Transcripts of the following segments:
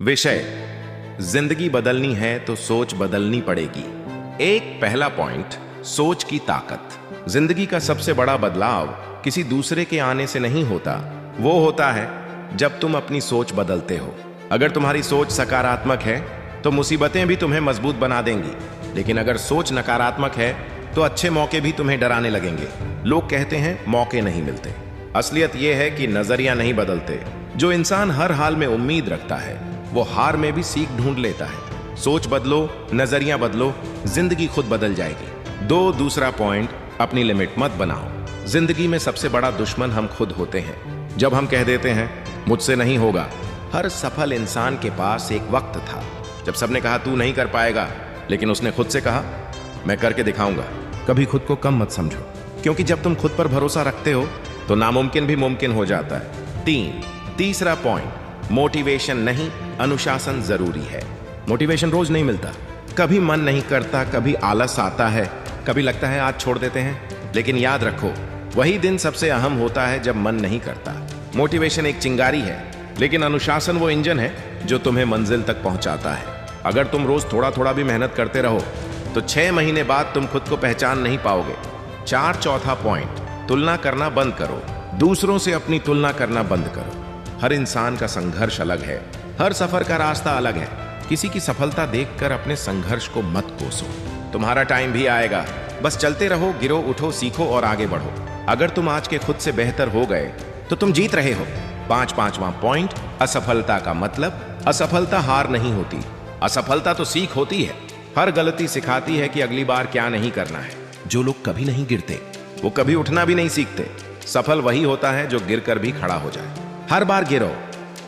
विषय, जिंदगी बदलनी है तो सोच बदलनी पड़ेगी। एक पहला पॉइंट, सोच की ताकत। जिंदगी का सबसे बड़ा बदलाव किसी दूसरे के आने से नहीं होता, वो होता है जब तुम अपनी सोच बदलते हो। अगर तुम्हारी सोच सकारात्मक है तो मुसीबतें भी तुम्हें मजबूत बना देंगी, लेकिन अगर सोच नकारात्मक है तो अच्छे मौके भी तुम्हें डराने लगेंगे। लोग कहते हैं मौके नहीं मिलते, असलियत यह है कि नजरिया नहीं बदलते। जो इंसान हर हाल में उम्मीद रखता है वो हार में भी सीख ढूंढ लेता है। सोच बदलो, नजरिया बदलो, जिंदगी खुद बदल जाएगी। दूसरा पॉइंट, अपनी लिमिट मत बनाओ। जिंदगी में सबसे बड़ा दुश्मन हम खुद होते हैं। जब हम कह देते हैं मुझसे नहीं होगा। हर सफल इंसान के पास एक वक्त था जब सबने कहा तू नहीं कर पाएगा, लेकिन उसने खुद से कहा मैं करके दिखाऊंगा। कभी खुद को कम मत समझो, क्योंकि जब तुम खुद पर भरोसा रखते हो तो नामुमकिन भी मुमकिन हो जाता है। तीसरा पॉइंट, मोटिवेशन नहीं, अनुशासन जरूरी है। मोटिवेशन रोज नहीं मिलता, कभी मन नहीं करता, कभी आलस आता है, कभी लगता है आज छोड़ देते हैं। लेकिन याद रखो, वही दिन सबसे अहम होता है जब मन नहीं करता। मोटिवेशन एक चिंगारी है, लेकिन अनुशासन वो इंजन है जो तुम्हें मंजिल तक पहुंचाता है। अगर तुम रोज थोड़ा थोड़ा भी मेहनत करते रहो तो 6 महीने बाद तुम खुद को पहचान नहीं पाओगे। चौथा पॉइंट, तुलना करना बंद करो। दूसरों से अपनी तुलना करना बंद करो। हर इंसान का संघर्ष अलग है, हर सफर का रास्ता अलग है। किसी की सफलता देखकर अपने संघर्ष को मत कोसो। तुम्हारा टाइम भी आएगा, बस चलते रहो, गिरो, उठो, सीखो और आगे बढ़ो। अगर तुम आज के खुद से बेहतर हो गए तो तुम जीत रहे हो। पांचवा पॉइंट, असफलता का मतलब, असफलता हार नहीं होती, असफलता तो सीख होती है। हर गलती सिखाती है कि अगली बार क्या नहीं करना है। जो लोग कभी नहीं गिरते वो कभी उठना भी नहीं सीखते। सफल वही होता है जो गिरकर भी खड़ा हो जाए। हर बार गिरो,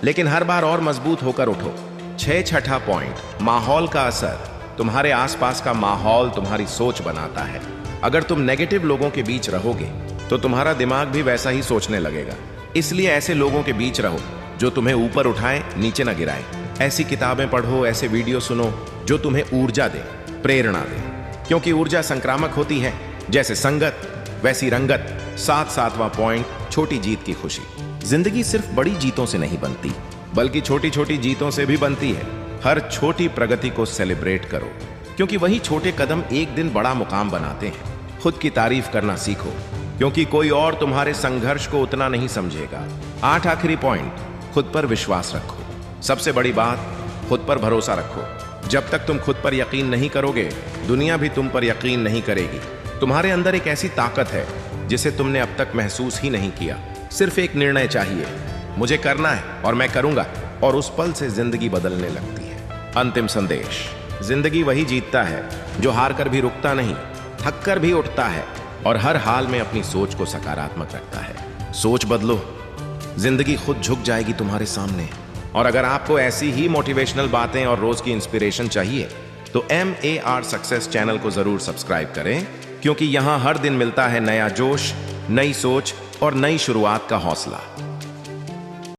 लेकिन हर बार और मजबूत होकर उठो। छठा पॉइंट, माहौल का असर। तुम्हारे आसपास का माहौल तुम्हारी सोच बनाता है। अगर तुम नेगेटिव लोगों के बीच रहोगे तो तुम्हारा दिमाग भी वैसा ही सोचने लगेगा। इसलिए ऐसे लोगों के बीच रहो जो तुम्हें ऊपर उठाएं, नीचे न गिराएं। ऐसी किताबें पढ़ो, ऐसे वीडियो सुनो जो तुम्हें ऊर्जा दे, प्रेरणा दे, क्योंकि ऊर्जा संक्रामक होती है। जैसे संगत वैसी रंगत। सातवां पॉइंट, छोटी जीत की खुशी। जिंदगी सिर्फ बड़ी जीतों से नहीं बनती, बल्कि छोटी छोटी जीतों से भी बनती है। हर छोटी प्रगति को सेलिब्रेट करो, क्योंकि वही छोटे कदम एक दिन बड़ा मुकाम बनाते हैं। खुद की तारीफ करना सीखो, क्योंकि कोई और तुम्हारे संघर्ष को उतना नहीं समझेगा। आखिरी पॉइंट, खुद पर विश्वास रखो। सबसे बड़ी बात, खुद पर भरोसा रखो। जब तक तुम खुद पर यकीन नहीं करोगे, दुनिया भी तुम पर यकीन नहीं करेगी। तुम्हारे अंदर एक ऐसी ताकत है जिसे तुमने अब तक महसूस ही नहीं किया। सिर्फ एक निर्णय चाहिए, मुझे करना है और मैं करूंगा, और उस पल से जिंदगी बदलने लगती है। अंतिम संदेश, जिंदगी वही जीतता है जो हार कर भी रुकता नहीं, थक कर भी उठता है और हर हाल में अपनी सोच को सकारात्मक रखता है। सोच बदलो, जिंदगी खुद झुक जाएगी तुम्हारे सामने। और अगर आपको ऐसी ही मोटिवेशनल बातें और रोज की इंस्पिरेशन चाहिए तो MAR सक्सेस चैनल को जरूर सब्सक्राइब करें, क्योंकि यहां हर दिन मिलता है नया जोश, नई सोच और नई शुरुआत का हौसला।